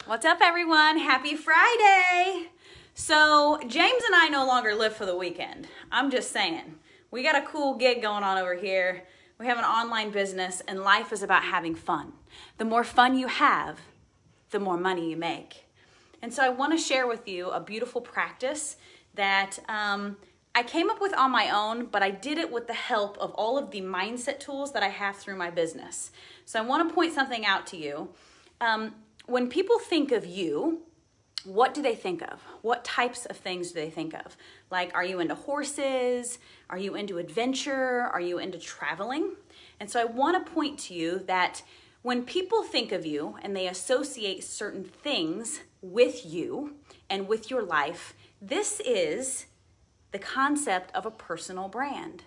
What's up, everyone? Happy Friday. So James and I no longer live for the weekend. I'm just saying, we got a cool gig going on over here. We have an online business and life is about having fun. The more fun you have, the more money you make. And so I want to share with you a beautiful practice that I came up with on my own, but I did it with the help of all of the mindset tools that I have through my business. So I want to point something out to you. When people think of you, what do they think of? What types of things do they think of? Like, are you into horses? Are you into adventure? Are you into traveling? And so I want to point to you that when people think of you and they associate certain things with you and with your life, this is the concept of a personal brand.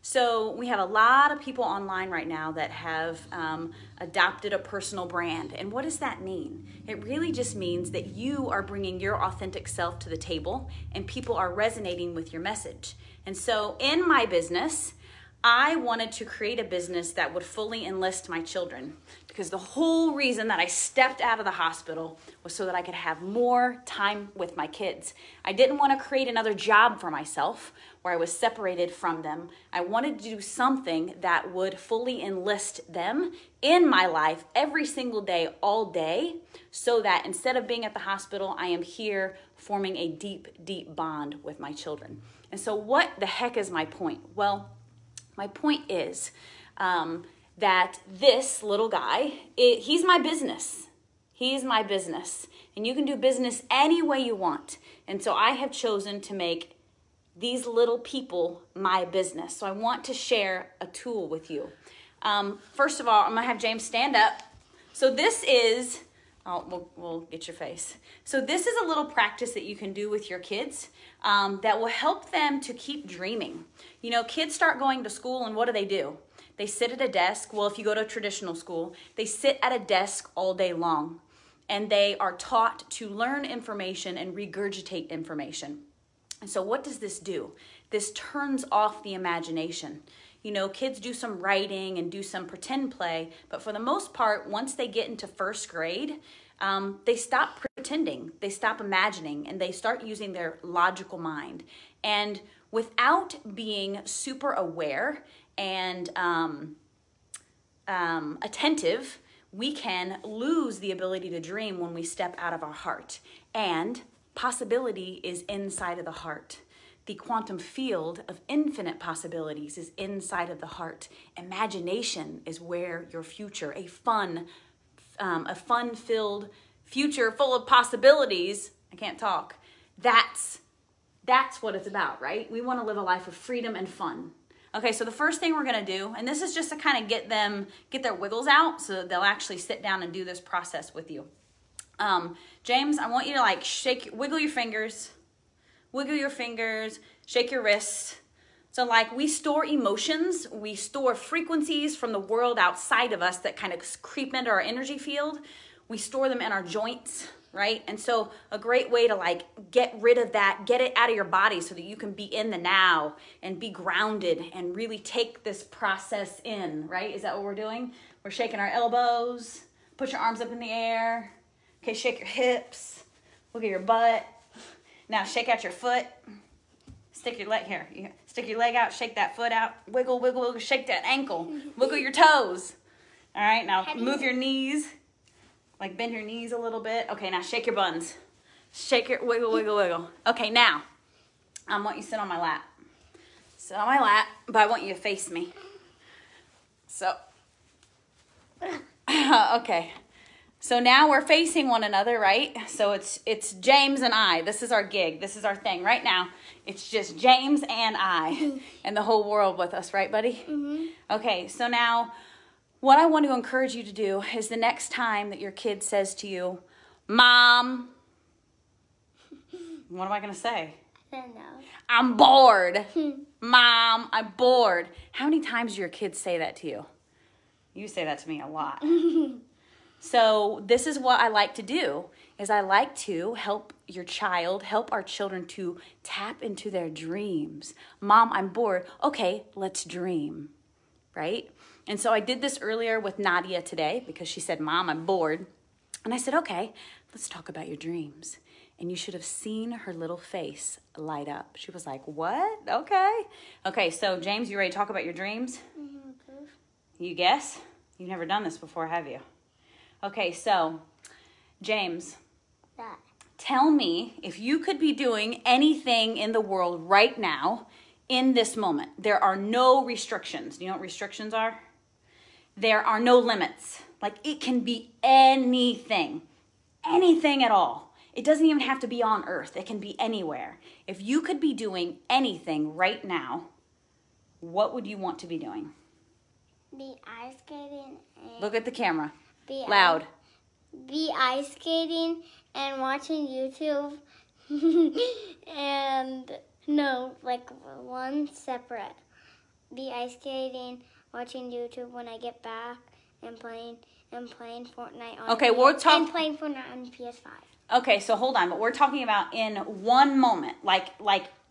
So we have a lot of people online right now that have adopted a personal brand. And what does that mean? It really just means that you are bringing your authentic self to the table and people are resonating with your message. And so in my business, I wanted to create a business that would fully enlist my children, because the whole reason that I stepped out of the hospital was so that I could have more time with my kids. I didn't want to create another job for myself where I was separated from them. I wanted to do something that would fully enlist them in my life every single day, all day, so that instead of being at the hospital, I am here forming a deep, deep bond with my children. And so what the heck is my point? Well, my point is that this little guy, he's my business. He's my business. And you can do business any way you want. And so I have chosen to make these little people my business. So I want to share a tool with you. First of all, I'm going to have James stand up. So this is, we'll get your face. So this is a little practice that you can do with your kids that will help them to keep dreaming. You know, kids start going to school and what do? They sit at a desk. Well, if you go to a traditional school, they sit at a desk all day long and they are taught to learn information and regurgitate information. And so what does this do? This turns off the imagination. You know, kids do some writing and do some pretend play, but for the most part, once they get into first grade, they stop pretending, they stop imagining, and they start using their logical mind. And without being super aware and attentive, we can lose the ability to dream when we step out of our heart. And possibility is inside of the heart. The quantum field of infinite possibilities is inside of the heart. Imagination is where your future, a fun-filled future full of possibilities, I can't talk, that's what it's about, right? We want to live a life of freedom and fun. Okay, so the first thing we're going to do, and this is just to kind of get their wiggles out so that they'll actually sit down and do this process with you. James, I want you to like wiggle your fingers, shake your wrists. So like we store emotions, we store frequencies from the world outside of us that kind of creep into our energy field. We store them in our joints, right? And so a great way to like get rid of that, get it out of your body so that you can be in the now and be grounded and really take this process in, right? Is that what we're doing? We're shaking our elbows, put your arms up in the air. Okay, shake your hips, look at your butt. Now shake out your foot. Stick your leg here. Stick your leg out, shake that foot out. Wiggle, wiggle, wiggle, shake that ankle. Wiggle your toes. All right, now move your knees. Like bend your knees a little bit. Okay, now shake your buns. Shake your, wiggle, wiggle, wiggle. Okay, now, I want you to sit on my lap. Sit on my lap, but I want you to face me. So, okay. So now we're facing one another, right? So it's James and I. This is our gig. This is our thing. Right now, it's just James and I and the whole world with us, right, buddy? Mm-hmm. Okay, so now what I want to encourage you to do is the next time that your kid says to you, Mom, what am I going to say? I don't know. I'm bored. Mom, I'm bored. How many times do your kids say that to you? You say that to me a lot. So this is what I like to do, is I like to help our children to tap into their dreams. Mom, I'm bored. Okay, let's dream, right? And so I did this earlier with Nadia today because she said, Mom, I'm bored. And I said, okay, let's talk about your dreams. And you should have seen her little face light up. She was like, what? Okay. Okay, so James, you ready to talk about your dreams? Mm-hmm. You guess? You've never done this before, have you? Okay, so James, That. tell me if you could be doing anything in the world right now in this moment. There are no restrictions. Do you know what restrictions are? There are no limits. Like it can be anything, anything at all. It doesn't even have to be on earth. It can be anywhere. If you could be doing anything right now, what would you want to be doing? Be ice skating. And Look at the camera. be Loud. Be ice skating and watching YouTube. And no, like one separate. Be ice skating, watching YouTube when I get back, and playing Fortnite on. Okay, we're talking. And playing Fortnite on PS5. Okay, so hold on, but we're talking about in one moment, like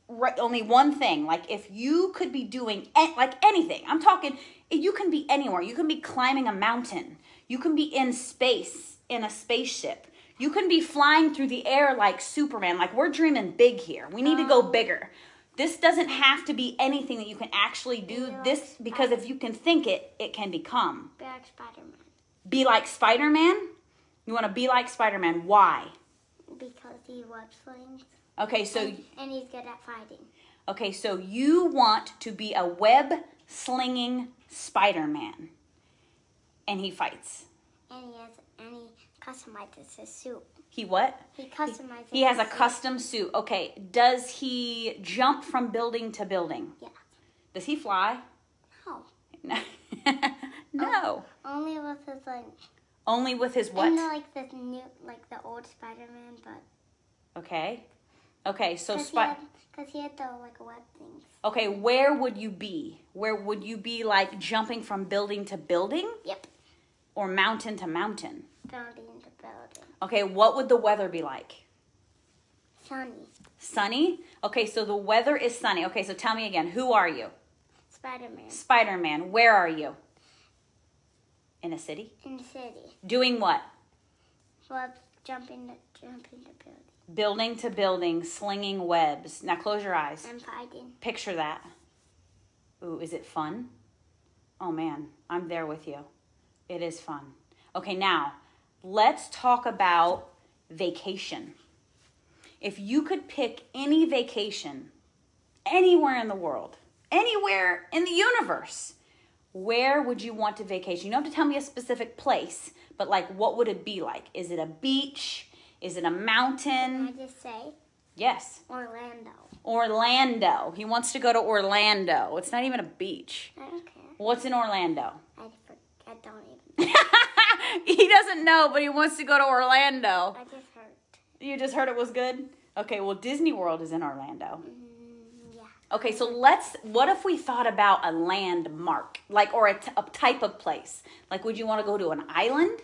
right, only one thing. Like if you could be doing like anything, I'm talking. You can be anywhere. You can be climbing a mountain. You can be in space in a spaceship. You can be flying through the air like Superman. Like we're dreaming big here. We need to go bigger. This doesn't have to be anything that you can actually do. This because if you can think it, it can become. Be like Spider-Man. Be like Spider-Man? You want to be like Spider-Man. Why? Because he web slings. Okay, so And he's good at fighting. okay, so you want to be a web slinging Spider-Man. And he fights. And he customizes his suit. He what? He customizes. He has a his suit. custom suit. Okay, does he jump from building to building? Yeah. Does he fly? No. No. No. Only with his like. Only with his what? And like the new, like the old Spider-Man, but. Okay. Okay, so Because he had the like web things. okay, where would you be? Where would you be like jumping from building to building? Yep. Or mountain to mountain? Building to building. Okay, what would the weather be like? Sunny. Sunny? Okay, so the weather is sunny. Okay, so tell me again, who are you? Spider-Man. Spider-Man. Where are you? In a city? In the city. Doing what? Web jumping to building. Building to building, slinging webs. Now close your eyes. And fighting. Picture that. Ooh, is it fun? Oh man, I'm there with you. It is fun. Okay, now let's talk about vacation. If you could pick any vacation anywhere in the world, anywhere in the universe, where would you want to vacation? You don't have to tell me a specific place, but like what would it be like? Is it a beach? Is it a mountain? Can I just say? Yes. Orlando. Orlando. He wants to go to Orlando. It's not even a beach. I don't care. What's in Orlando? I don't even. He doesn't know, but he wants to go to Orlando. I just heard. You just heard it was good? Okay, well, Disney World is in Orlando. Yeah. Okay, so what if we thought about a landmark, like, or a type of place? Like, would you want to go to an island?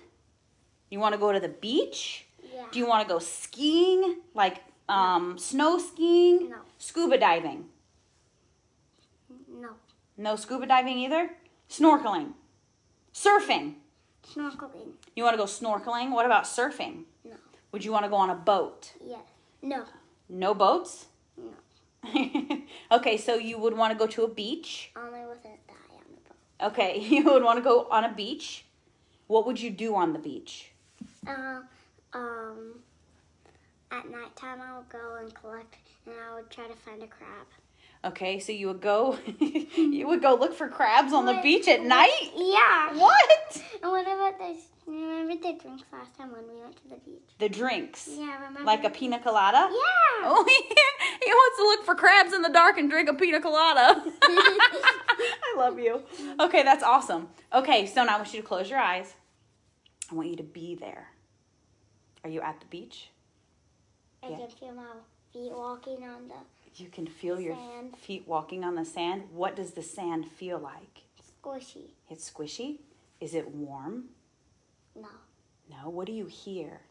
You want to go to the beach? Yeah. Do you want to go skiing? Like, snow skiing? No. Scuba diving? No. No scuba diving either? Snorkeling? Surfing? Snorkeling. You want to go snorkeling? What about surfing? No. Would you want to go on a boat? Yes. No. No boats? No. Okay, so you would want to go to a beach. Only with a guy on the boat. Okay, you would want to go on a beach. What would you do on the beach? At nighttime I would go and collect, and I would try to find a crab. Okay, so you would go you would go look for crabs on the What- beach at night? Yeah. What? And what about this? Remember the drinks last time when we went to the beach? The drinks. Yeah, remember? Like a pina colada? Yeah. Oh, he wants to look for crabs in the dark and drink a pina colada. I love you. Okay, that's awesome. Okay, so now I want you to close your eyes. I want you to be there. Are you at the beach? I Yeah. can feel my feet walking on the You can feel your Sand. feet walking on the sand. What does the sand feel like? squishy. It's squishy? Is it warm? No. No. What do you hear?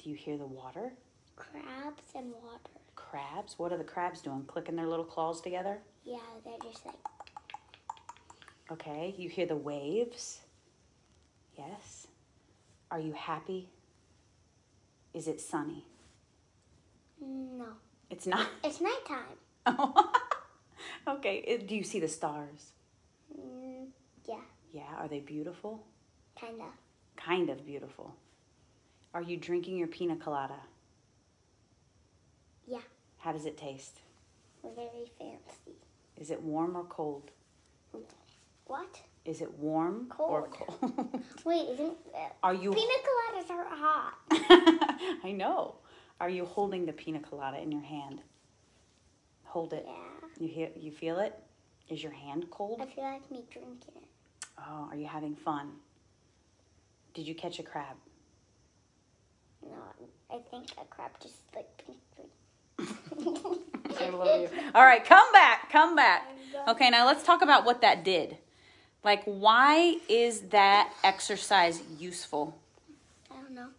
Do you hear the water? Crabs and water. Crabs? What are the crabs doing? Clicking their little claws together? Yeah, they're just like, Okay. You hear the waves? Yes. Are you happy? Is it sunny? No. It's not. It's nighttime. Oh. Okay. Do you see the stars? Yeah, Yeah. Are they beautiful? kinda. Kind of beautiful. Are you drinking your pina colada? Yeah, How does it taste? very fancy. Is it warm or cold? What? Is it warm or cold? Wait, isn't Are you? pina coladas are hot? I know. Are you holding the pina colada in your hand? Hold it. Yeah. You feel it? Is your hand cold? I feel like me drinking it. Oh, are you having fun? Did you catch a crab? No, I think a crab just like pinked me. I love you. All right, come back. Okay, now let's talk about what that did. Like, why is that exercise useful? I don't know.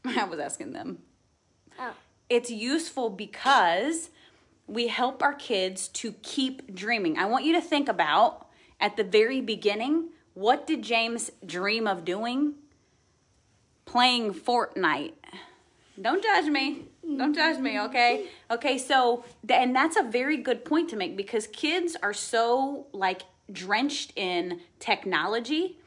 I was asking them. Oh. It's useful because we help our kids to keep dreaming. I want you to think about, at the very beginning, what did James dream of doing? Playing Fortnite. Don't judge me. Don't judge me, okay? Okay, so, and that's a very good point to make, because kids are so, like, drenched in technology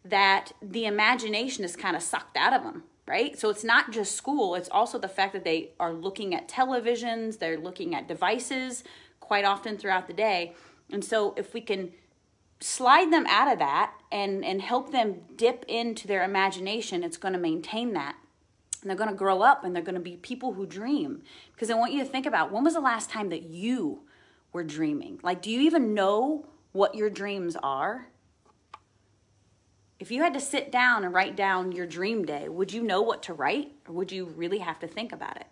that the imagination is kind of sucked out of them, right? So it's not just school, it's also the fact that they are looking at televisions, they're looking at devices quite often throughout the day. And so if we can slide them out of that and help them dip into their imagination, it's going to maintain that. And they're going to grow up and they're going to be people who dream. Because I want you to think about, when was the last time that you were dreaming? Like, do you even know what your dreams are? If you had to sit down and write down your dream day, would you know what to write, or would you really have to think about it?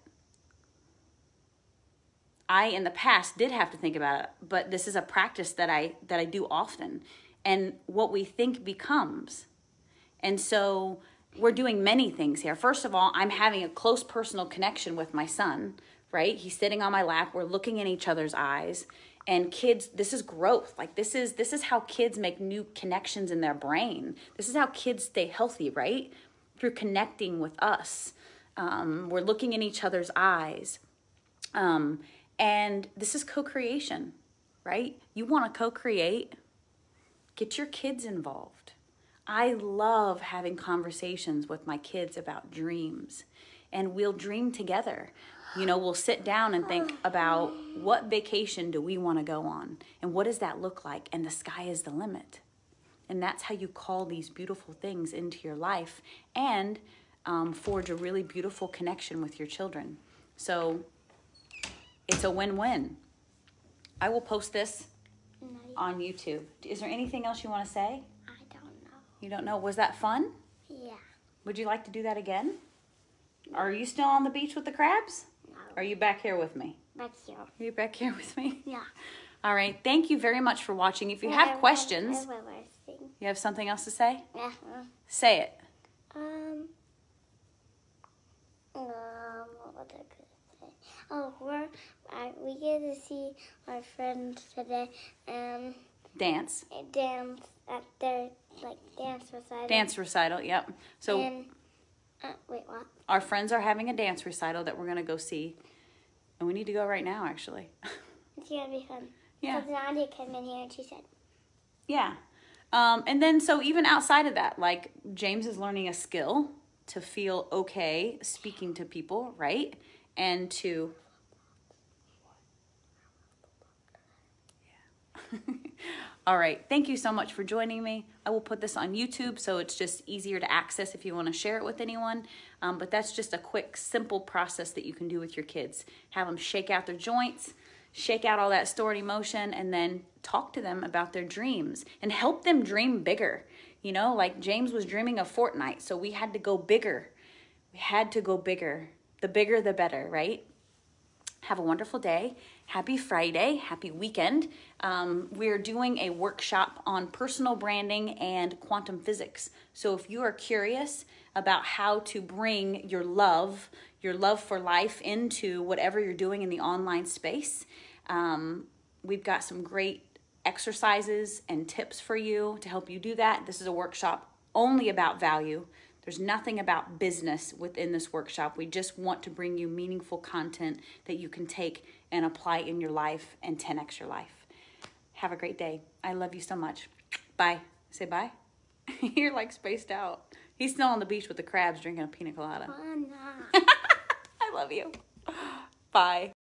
I, in the past, did have to think about it, but this is a practice that I do often. And what we think becomes. And so we're doing many things here. First of all, I'm having a close personal connection with my son, right? He's sitting on my lap. We're looking in each other's eyes. And kids, this is growth. Like, this is how kids make new connections in their brain. This is how kids stay healthy, right? Through connecting with us. We're looking in each other's eyes. And this is co-creation, right? You want to co-create, get your kids involved. I love having conversations with my kids about dreams, and we'll dream together. You know, we'll sit down and think about, what vacation do we want to go on? And what does that look like? And the sky is the limit. And that's how you call these beautiful things into your life and forge a really beautiful connection with your children. So it's a win-win. I will post this on YouTube. Is there anything else you want to say? I don't know. You don't know? Was that fun? Yeah. Would you like to do that again? Are you still on the beach with the crabs? No. Are you back here with me? Back here. Are you back here with me? Yeah. All right. Thank you very much for watching. If you have questions, I have one last thing. you have something else to say? Yeah. Say it. What was I gonna say? Oh, we get to see our friends today Dance. dance at their dance recital. Dance recital, yep. So And, wait, what? our friends are having a dance recital that we're going to go see. And we need to go right now, actually. It's gonna be fun. Yeah. Because Nadia came in here and she said, Yeah. And then, so even outside of that, like, James is learning a skill to feel okay speaking to people, right? And to... Yeah. All right. Thank you so much for joining me. I will put this on YouTube, so it's just easier to access if you want to share it with anyone. But that's just a quick, simple process that you can do with your kids. Have them shake out their joints, shake out all that stored emotion, and then talk to them about their dreams and help them dream bigger. You know, like James was dreaming of Fortnite, so we had to go bigger. We had to go bigger. The bigger, the better, right? Have a wonderful day. Happy Friday. Happy weekend. We're doing a workshop on personal branding and quantum physics. So if you are curious about how to bring your love for life into whatever you're doing in the online space, we've got some great exercises and tips for you to help you do that. This is a workshop only about value. There's nothing about business within this workshop. We just want to bring you meaningful content that you can take and apply in your life and 10x your life. Have a great day. I love you so much. Bye. Say bye. You're like spaced out. He's still on the beach with the crabs drinking a pina colada. Oh, no. I love you. Bye.